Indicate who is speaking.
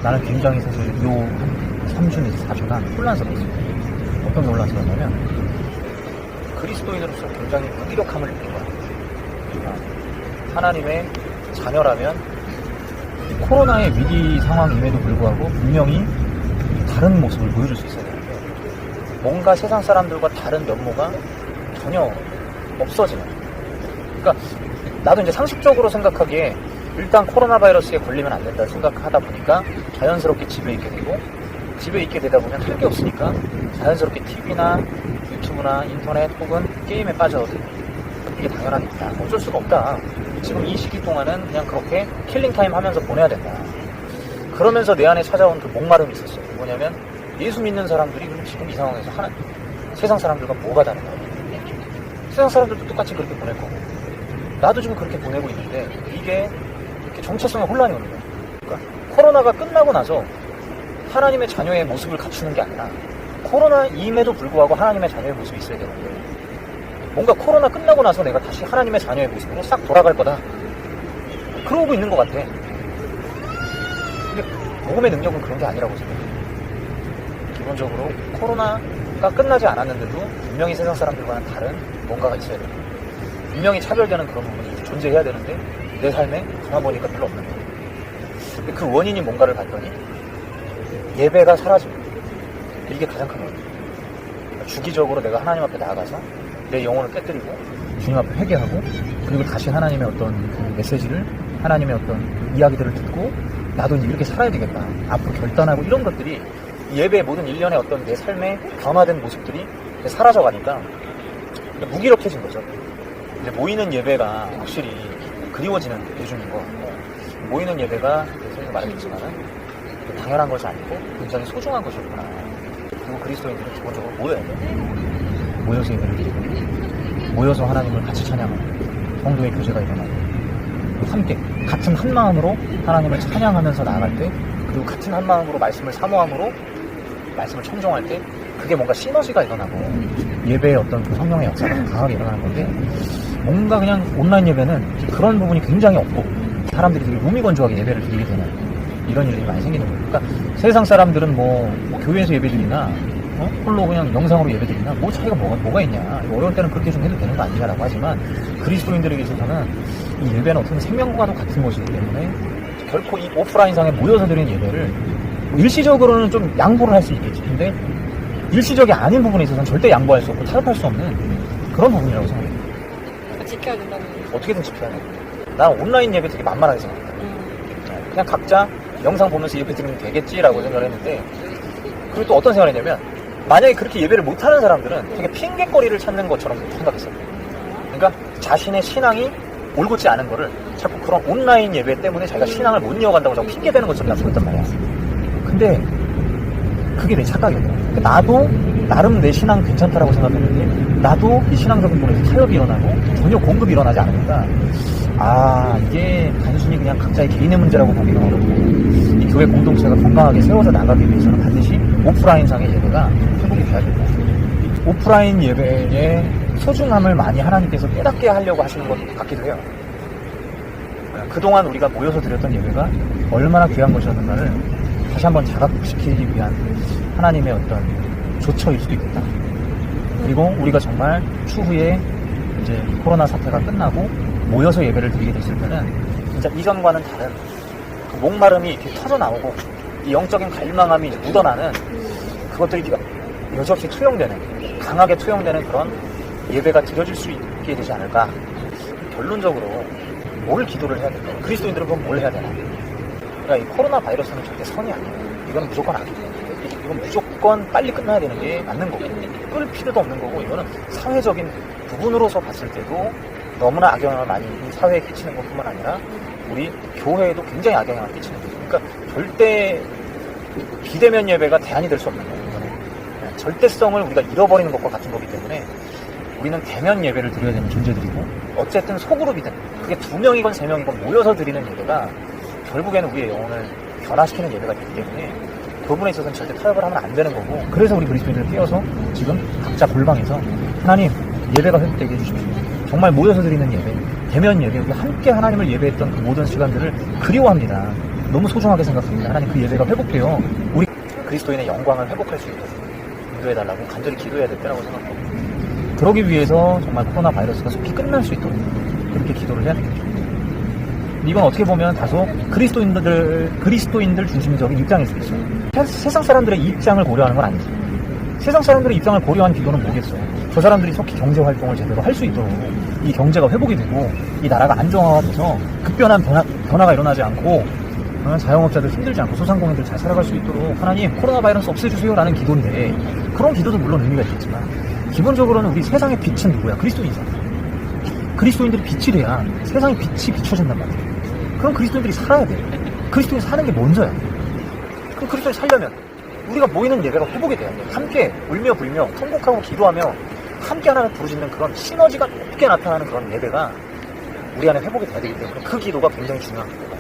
Speaker 1: 나는 굉장히 사실 한 3주 내지 4주간 혼란스러웠어요. 어떤 게 혼란스러웠냐면 그리스도인으로서 굉장히 무기력함을 느낀 거야. 하나님의 자녀라면 코로나의 위기 상황임에도 불구하고 분명히 다른 모습을 보여줄 수 있어야 되는데 뭔가 세상 사람들과 다른 면모가 전혀 없어지는. 그러니까 나도 이제 상식적으로 생각하기에 일단 코로나 바이러스에 걸리면 안 된다 생각하다 보니까 자연스럽게 집에 있게 되고, 집에 있게 되다 보면 할 게 없으니까 자연스럽게 TV나 유튜브나 인터넷 혹은 게임에 빠져들고, 이게 당연하니까 어쩔 수가 없다. 지금 이 시기 동안은 그냥 그렇게 킬링타임 하면서 보내야 된다. 그러면서 내 안에 찾아온 그 목마름이 있었어요. 뭐냐면 예수 믿는 사람들이 그럼 지금 이 상황에서 세상 사람들과 뭐가 다른가. 세상 사람들도 똑같이 그렇게 보낼 거고 나도 지금 그렇게 보내고 있는데 이게 이렇게 정체성의 혼란이 오는 거예요. 그러니까 코로나가 끝나고 나서 하나님의 자녀의 모습을 갖추는 게 아니라 코로나임에도 불구하고 하나님의 자녀의 모습이 있어야 되는데 뭔가 코로나 끝나고 나서 내가 다시 하나님의 자녀의 모습으로 싹 돌아갈 거다. 그러고 있는 것 같아. 근데 복음의 능력은 그런 게 아니라고 생각해요. 기본적으로 코로나가 끝나지 않았는데도 분명히 세상 사람들과는 다른 뭔가가 있어야 돼요. 분명히 차별되는 그런 부분이 존재해야 되는데 내 삶에 가만보니까 별로 없는 거예요. 근데 그 원인이 뭔가를 봤더니 예배가 사라집니다. 이게 가장 큰 원인. 주기적으로 내가 하나님 앞에 나아가서 내 영혼을 깨뜨리고 주님 앞에 회개하고 그리고 다시 하나님의 어떤 그 메시지를, 하나님의 어떤 이야기들을 듣고 나도 이제 이렇게 살아야 되겠다 앞으로 결단하고, 이런 것들이 예배의 모든 일련의 어떤 내 삶의 변화된 모습들이 사라져가니까 무기력해진 거죠. 이제 모이는 예배가 확실히 그리워지는 요즘인 것 같고, 모이는 예배가 선생님 말했지만은 당연한 것이 아니고 굉장히 소중한 것이구나. 그리고 그리스도인들은 기본적으로 모여야 돼요. 모여서 예배를 드리고 모여서 하나님을 같이 찬양하고 성도의 교제가 일어나고 함께 같은 한 마음으로 하나님을 찬양하면서 나아갈 때, 그리고 같은 한 마음으로 말씀을 사모함으로 말씀을 청정할 때 그게 뭔가 시너지가 일어나고 예배의 어떤 그 성령의 역사가 강하게 일어나는 건데, 뭔가 그냥 온라인 예배는 그런 부분이 굉장히 없고 사람들이 되게 무미건조하게 예배를 드리게 되는 이런 일들이 많이 생기는 거예요. 그러니까 세상 사람들은 뭐 교회에서 예배드리나 홀로 그냥 영상으로 예배드리나 뭐 차이가 뭐가 있냐, 어려울 때는 그렇게 좀 해도 되는 거 아니냐라고 하지만, 그리스도인들에게 있어서는 이 예배는 어떻게 생명과도 같은 것이기 때문에 결코 이 오프라인상에 모여서 드리는 예배를 일시적으로는 좀 양보를 할 수 있겠지. 근데 일시적이 아닌 부분에 있어서는 절대 양보할 수 없고 타협할 수 없는 그런 부분이라고 생각해요.
Speaker 2: 지켜야 된다는.
Speaker 1: 어떻게든 지켜야 돼. 난 온라인 예배 되게 만만하게 생각해요. 그냥 각자 영상 보면서 예배 드리면 되겠지라고 생각을 했는데, 그리고 또 어떤 생각을 했냐면, 만약에 그렇게 예배를 못하는 사람들은 되게 핑계거리를 찾는 것처럼 생각했어요. 그러니까 자신의 신앙이 올곧지 않은 거를 자꾸 그런 온라인 예배 때문에 자기가 신앙을 못 이어간다고 자꾸 핑계대는 것처럼 약속했단 말이야. 근데 그게 내 착각이었거든. 그러니까 나도 나름 내 신앙 괜찮다라고 생각했는데 나도 이 신앙적인 부분에서 타협이 일어나고 전혀 공급이 일어나지 않으니까, 이게 단순히 그냥 각자의 개인의 문제라고 보기가 어렵고, 이 교회 공동체가 건강하게 세워져 나가기 위해서는 반드시 오프라인상의 예배가 회복이 돼야 된다. 오프라인 예배의 소중함을 많이 하나님께서 깨닫게 하려고 하시는 것 같기도 해요. 그동안 우리가 모여서 드렸던 예배가 얼마나 귀한 것이었는가를 다시 한번 자각시키기 위한 하나님의 어떤 조처일 수도 있겠다. 그리고 우리가 정말 추후에 이제 코로나 사태가 끝나고 모여서 예배를 드리게 됐을 때는 진짜 이전과는 다른 그 목마름이 이렇게 터져 나오고 이 영적인 갈망함이 이제 묻어나는 그것들이 여지없이 투영되는, 강하게 투영되는 그런 예배가 드려질 수 있게 되지 않을까. 결론적으로 뭘 기도를 해야 될까? 그리스도인들은 그럼 뭘 해야 되나? 그러니까 이 코로나 바이러스는 절대 선이 아니에요. 이거는 무조건 악이에요. 이건 무조건 빨리 끝나야 되는 게 맞는 거고, 끌 필요도 없는 거고, 이거는 사회적인 부분으로서 봤을 때도 너무나 악영향을 많이 이 사회에 끼치는 것뿐만 아니라 우리 교회에도 굉장히 악영향을 끼치는 거죠. 그러니까 절대 비대면 예배가 대안이 될 수 없는 거예요. 이거는 절대성을 우리가 잃어버리는 것과 같은 거기 때문에 우리는 대면 예배를 드려야 되는 존재들이고, 어쨌든 소그룹이든 그게 2명이건 3명이건 모여서 드리는 예배가 결국에는 우리의 영혼을 변화시키는 예배가 되기 때문에 그 부분에 있어서는 절대 타협을 하면 안 되는 거고, 그래서 우리 그리스도인들을 깨워서 지금 각자 골방에서 하나님 예배가 회복되게 해주십시오. 정말 모여서 드리는 예배, 대면 예배, 우리 함께 하나님을 예배했던 그 모든 시간들을 그리워합니다. 너무 소중하게 생각합니다. 하나님 그 예배가 회복되어 우리 그리스도인의 영광을 회복할 수 있도록 인도해달라고 간절히 기도해야 될 때라고 생각합니다. 그러기 위해서 정말 코로나 바이러스가 속히 끝날 수 있도록 그렇게 기도를 해야 되겠죠. 이건 어떻게 보면 다소 그리스도인들 중심적인 입장일 수 있어요. 세상 사람들의 입장을 고려하는 건 아니지. 세상 사람들의 입장을 고려한 기도는 뭐겠어요? 저 사람들이 속히 경제 활동을 제대로 할 수 있도록 이 경제가 회복이 되고 이 나라가 안정화가 돼서 급변한 변화가 일어나지 않고 자영업자들 힘들지 않고 소상공인들 잘 살아갈 수 있도록 하나님 코로나 바이러스 없애주세요 라는 기도인데, 그런 기도도 물론 의미가 있겠지만 기본적으로는 우리 세상의 빛은 누구야? 그리스도인이잖아. 그리스도인들이 빛이 돼야 세상의 빛이 비춰진단 말이야. 그럼 그리스도인들이 살아야 돼. 그리스도인 사는 게 먼저야. 그럼 그리스도인 살려면 우리가 모이는 예배가 회복이 돼야 돼. 함께 울며 불며 통곡하고 기도하며 함께 하나를 부르짖는 그런 시너지가 높게 나타나는 그런 예배가 우리 안에 회복이 돼야 되기 때문에 그 기도가 굉장히 중요한 거예요.